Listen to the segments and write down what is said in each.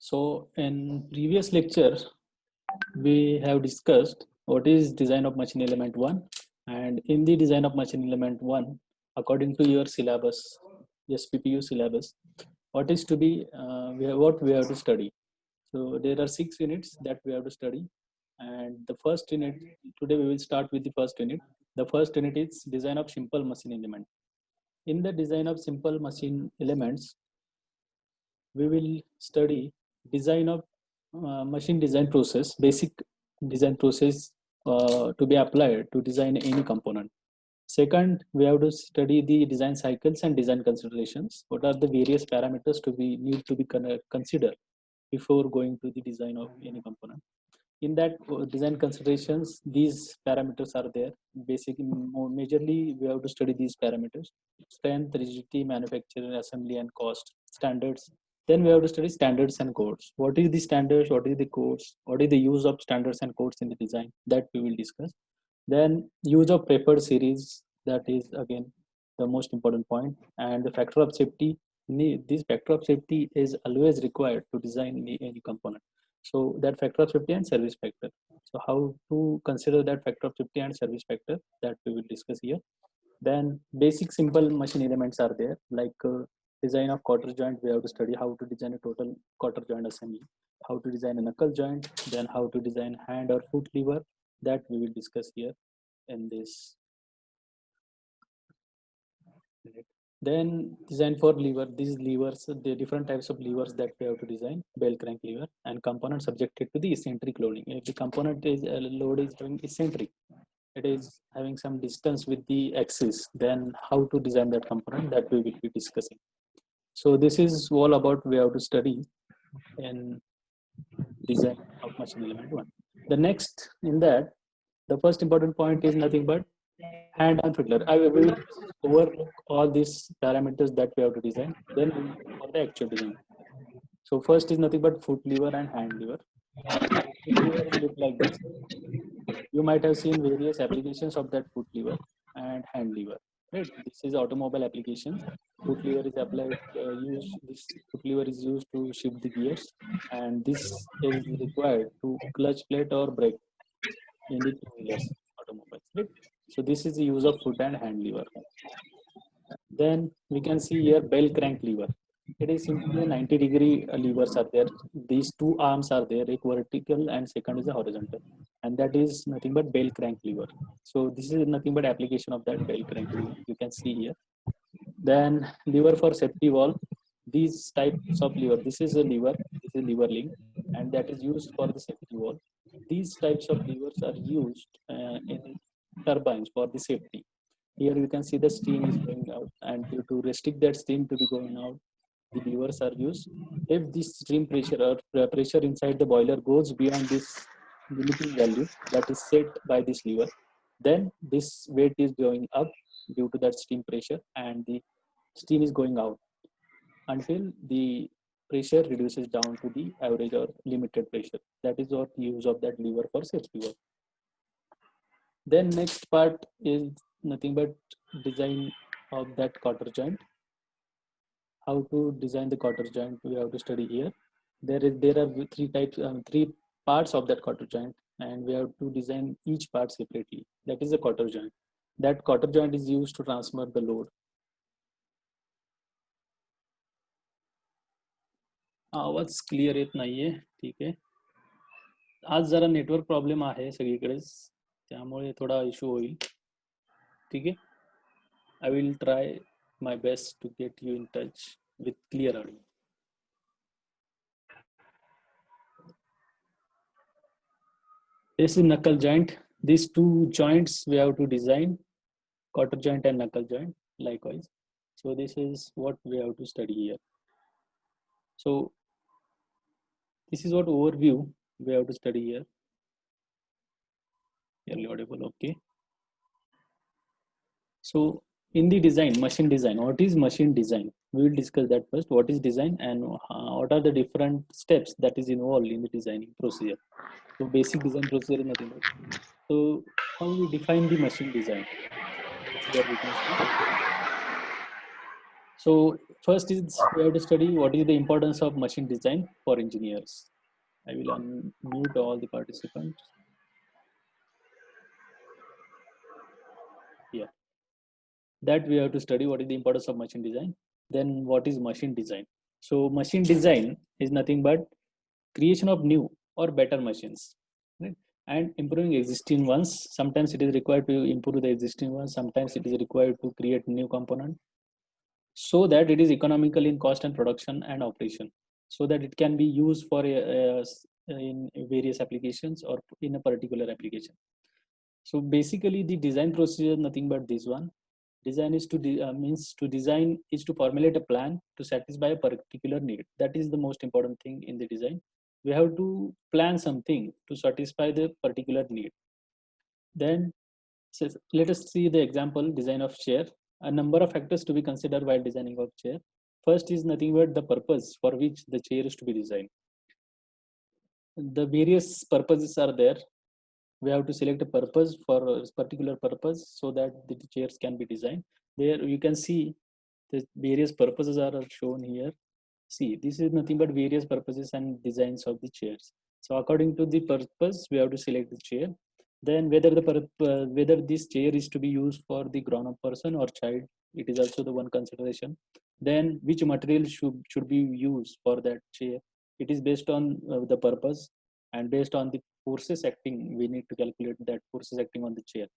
So in previous lecture, we have discussed what is design of machine element 1, and in the design of machine element 1, according to your syllabus, SPPU syllabus, what is to be, what we have to study. So there are 6 units that we have to study, and the first unit, today we will start with the first unit. The first unit is design of simple machine element. In the design of simple machine elements, we will study design of machine design process, basic design process to be applied to design any component. Second, we have to study the design cycles and design considerations. What are the various parameters to be need to be considered before going to the design of any component? In that design considerations, these parameters are there. Basically, majorly we have to study these parameters: strength, rigidity, manufacturing, assembly, and cost, standards. Then we have to study standards and codes. What is the standards? What is the codes? What is the use of standards and codes in the design? That we will discuss. Then use of preferred series. That is again the most important point. And the factor of safety. This factor of safety is always required to design any component. So that factor of safety and service factor. So how to consider that factor of safety and service factor, that we will discuss here. Then basic simple machine elements are there, like design of quarter joint. We have to study how to design a total quarter joint assembly, how to design a knuckle joint, then how to design hand or foot lever, that we will discuss here in this. Then design for lever. These levers, the different types of levers that we have to design: bell crank lever and component subjected to the eccentric loading. If the component is load is having eccentric, it is having some distance with the axis, then how to design that component, that we will be discussing. So this is all about we have to study in design of machine element 1. The next in that, the first important point is nothing but hand and foot lever. I will overlook all these parameters that we have to design, then for the actual design. So first is nothing but foot lever and hand lever. Foot lever look like this. You might have seen various applications of that foot lever and hand lever. Right? This is automobile applications. Foot lever is applied. This foot lever is used to shift the gears, and this is required to clutch plate or brake in the two-wheelers automobiles. Right? So this is the use of foot and hand lever. Then we can see here bell crank lever. It is simply a 90-degree levers are there. These two arms are there, a vertical and second is a horizontal, and that is nothing but bell crank lever. So this is nothing but application of that bell crank lever. You can see here. Then lever for safety valve. These types of lever. This is a lever. This is lever link, and that is used for the safety valve. These types of levers are used in turbines for the safety. Here you can see the steam is going out, and to restrict that steam to be going out, the levers are used. If this stream pressure or pressure inside the boiler goes beyond this limiting value that is set by this lever, then this weight is going up due to that steam pressure, and the steam is going out until the pressure reduces down to the average or limited pressure. That is what use of that lever for safety valve. Then next part is nothing but design of that quarter joint. How to design the quarter joint, we have to study here. There are three parts of that quarter joint, and we have to design each part separately. That is a quarter joint. That quarter joint is used to transfer the load. आवाज clear येत नाहीये. ठीक आहे, आज जरा network problem आहे सगळीकडेच, त्यामुळे थोडा इश्यू होईल. ठीक आहे, I will try my best to get you in touch with clear audio. This is knuckle joint. These two joints we have to design, quarter joint and knuckle joint likewise. So this is what we have to study here. So this is what overview we have to study here. Clearly audible, okay. So in the design, machine design, what is machine design? We will discuss that first. What is design and what are the different steps that is involved in the designing procedure? So basic design procedure is nothing but. So how we define the machine design? Here we can see. So first is we have to study what is the importance of machine design for engineers. I will unmute all the participants. Yeah, that we have to study what is the importance of machine design. Then what is machine design? So machine design is nothing but creation of new or better machines, right? And improving existing ones. Sometimes it is required to improve the existing ones, sometimes it is required to create new component so that it is economical in cost and production and operation, so that it can be used for in various applications or in a particular application. So basically the design procedure is nothing but this one. Design is to means to design is to formulate a plan to satisfy a particular need. That is the most important thing in the design. We have to plan something to satisfy the particular need. Then let us see the example design of chair. A number of factors to be considered while designing of chair. First is nothing but the purpose for which the chair is to be designed. The various purposes are there. We have to select a purpose for a particular purpose so that the chairs can be designed. There you can see the various purposes are shown here. See, this is nothing but various purposes and designs of the chairs. So according to the purpose, we have to select the chair. Then whether this chair is to be used for the grown-up person or child, it is also the one consideration. Then which material should be used for that chair? It is based on the purpose and based on the forces acting. We need to calculate that forces acting on the chair.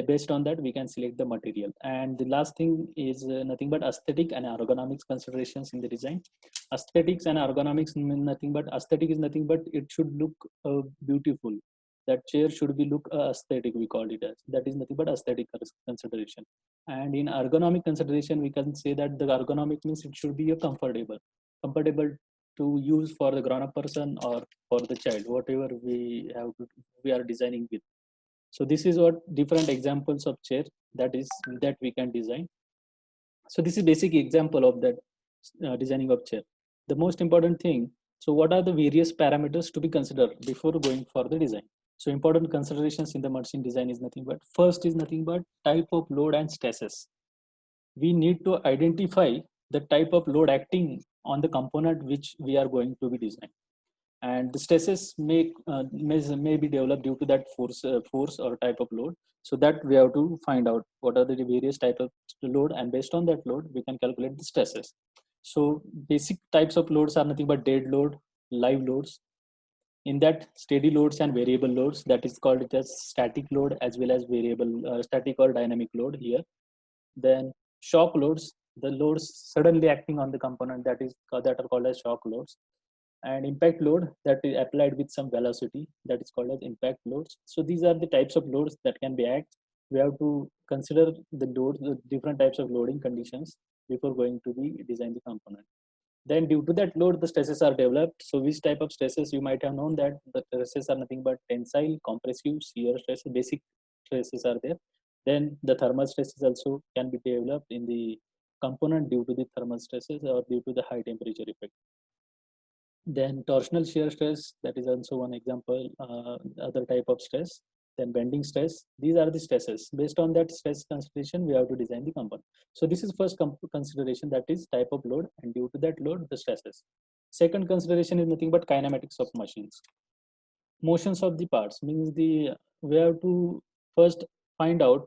Based on that we can select the material. And the last thing is nothing but aesthetic and ergonomics considerations in the design. Aesthetics and ergonomics mean nothing but aesthetic is nothing but it should look beautiful. That chair should be look aesthetic, we call it as. That is nothing but aesthetic consideration. And in ergonomic consideration we can say that the ergonomic means it should be a comfortable to use for the grown-up person or for the child, whatever we are designing with. So this is what different examples of chair that we can design. So this is basic example of that designing of chair. The most important thing, so what are the various parameters to be considered before going for the design? So important considerations in the machine design is nothing but, first is nothing but type of load and stresses. We need to identify the type of load acting on the component which we are going to be designing, and the stresses may be developed due to that force or type of load. So that we have to find out what are the various type of load, and based on that load we can calculate the stresses. So basic types of loads are nothing but dead load, live loads. In that, steady loads and variable loads, that is called it as static load as well as variable static or dynamic load here. Then shock loads, the loads suddenly acting on the component, that are called as shock loads. And impact load, that is applied with some velocity, that is called as impact loads. So these are the types of loads that can be act. We have to consider the different types of loading conditions before going to be design the component. Then due to that load the stresses are developed. So which type of stresses? You might have known that the stresses are nothing but tensile, compressive, shear stress. Basic stresses are there. Then the thermal stresses also can be developed in the component due to the thermal stresses or due to the high temperature effect. Then torsional shear stress, that is also one example, other type of stress. Then bending stress. These are the stresses. Based on that stress consideration, we have to design the component. So this is first consideration, that is type of load, and due to that load, the stresses. Second consideration is nothing but kinematics of machines. Motions of the parts means we have to first find out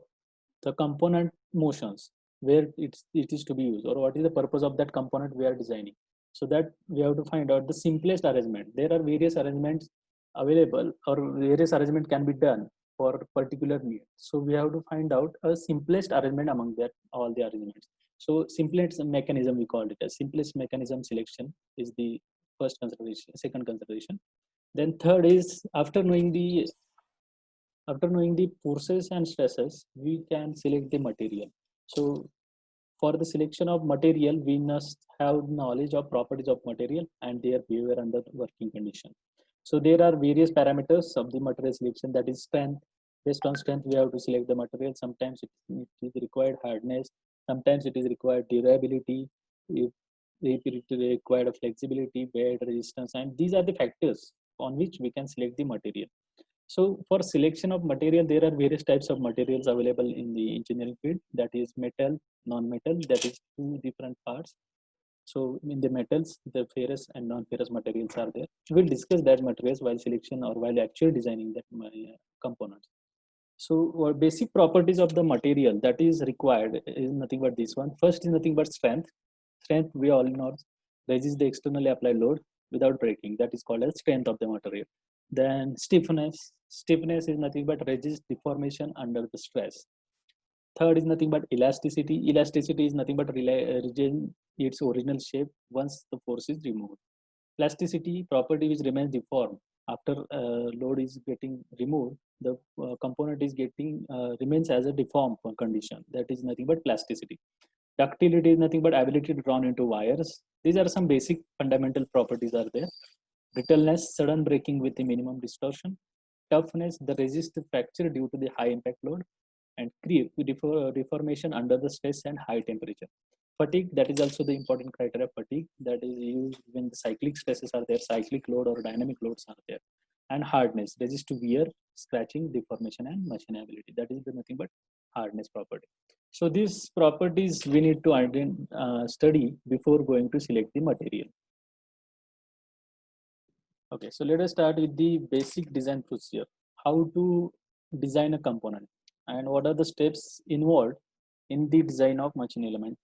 the component motions, where it is to be used, or what is the purpose of that component we are designing. So that we have to find out the simplest arrangement. There are various arrangements available, or various arrangement can be done for particular need. So we have to find out a simplest arrangement among that all the arrangements. So simplest mechanism, we call it as simplest mechanism selection, is the first consideration. Second consideration. Then third is after knowing the forces and stresses, we can select the material. So for the selection of material, we must have knowledge of properties of material and their behavior under working condition. So there are various parameters of the material selection, that is strength. Based on strength, we have to select the material. Sometimes it is required hardness, sometimes it is required durability, if it is required flexibility, weight, resistance, and these are the factors on which we can select the material. So for selection of material, there are various types of materials available in the engineering field. That is metal, non-metal. That is two different parts. So in the metals, the ferrous and non-ferrous materials are there. We'll discuss that materials while selection or while actually designing that components. So basic properties of the material that is required is nothing but this one. First is nothing but strength. Strength we all know resist the externally applied load without breaking. That is called as strength of the material. Then stiffness. Stiffness is nothing but resist deformation under the stress. Third is nothing but elasticity. Elasticity is nothing but regain its original shape once the force is removed. Plasticity, property which remains deformed after load is getting removed. The component is getting remains as a deformed condition. That is nothing but plasticity. Ductility is nothing but ability to drawn into wires. These are some basic fundamental properties are there. Brittleness, sudden breaking with the minimum distortion. Toughness, the resist to fracture due to the high impact load. And creep, deformation under the stress and high temperature. Fatigue, that is also the important criteria. Fatigue, that is used when the cyclic stresses are there, cyclic load or dynamic loads are there. And hardness, resist to wear, scratching, deformation, and machinability. That is the nothing but hardness property. So these properties we need to study before going to select the material. Okay, so let us start with the basic design procedure. How to design a component and what are the steps involved in the design of machine element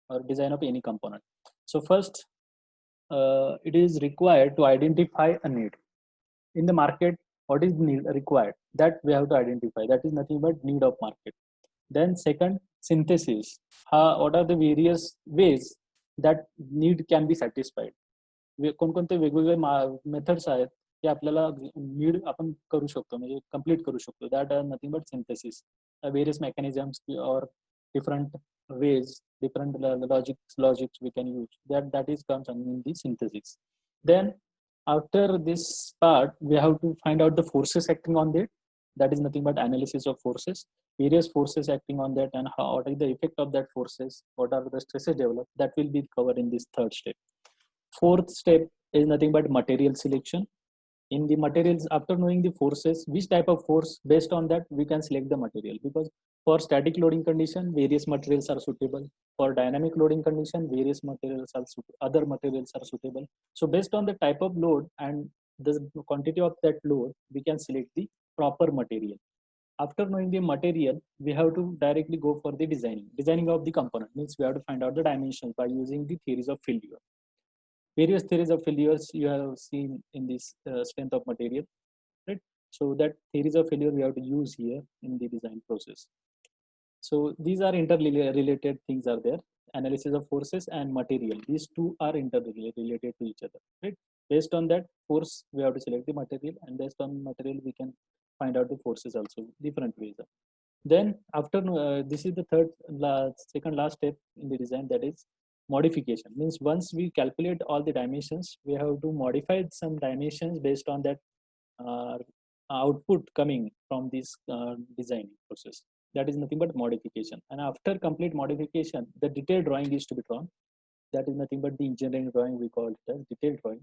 or design of any component. So first, it is required to identify a need in the market. What is need required, that we have to identify. That is nothing but need of market. Then second, synthesis. What are the various ways that need can be satisfied. कोणकोणते वेगवेगळे methods आहेत ते आपल्याला need आपण करू शकतो, म्हणजे complete करू शकतो. That are nothing but synthesis, various mechanisms or different ways, different logics we can use. That is comes in the synthesis. Then after this part, we have to find out the forces acting on that. That is nothing but analysis of forces, various forces acting on that, and what is the effect of that forces, what are the stresses developed. That will be covered in this third step. Fourth step is nothing but material selection. In the materials, after knowing the forces, which type of force, based on that we can select the material, because for static loading condition various materials are suitable, for dynamic loading condition various materials are other materials are suitable. So based on the type of load and the quantity of that load, we can select the proper material. After knowing the material, we have to directly go for the designing of the component. Means we have to find out the dimensions by using the theories of failure. Various theories of failures you have seen in this strength of material, right? So that theories of failure we have to use here in the design process. So these are interrelated things are there. Analysis of forces and material, these two are interrelated to each other, right? Based on that force we have to select the material, and based on material we can find out the forces also, different ways. Then after this is the second last step in the design, that is modification. Means once we calculate all the dimensions, we have to modify some dimensions based on that uh, output coming from this design process. That is nothing but modification. And after complete modification, the detailed drawing is to be drawn. That is nothing but the engineering drawing, we call it as detailed drawing.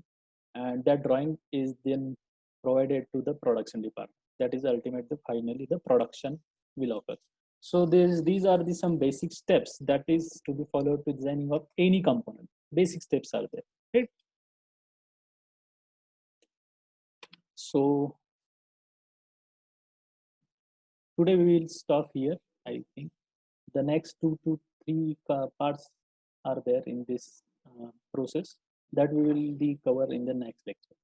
And that drawing is then provided to the production department. That is ultimately finally the production will occur. So these are some basic steps that is to be followed to designing of any component. Basic steps are there, right? So today we will stop here. I think the next 2 to 3 parts are there in this process that we will be cover in the next lecture.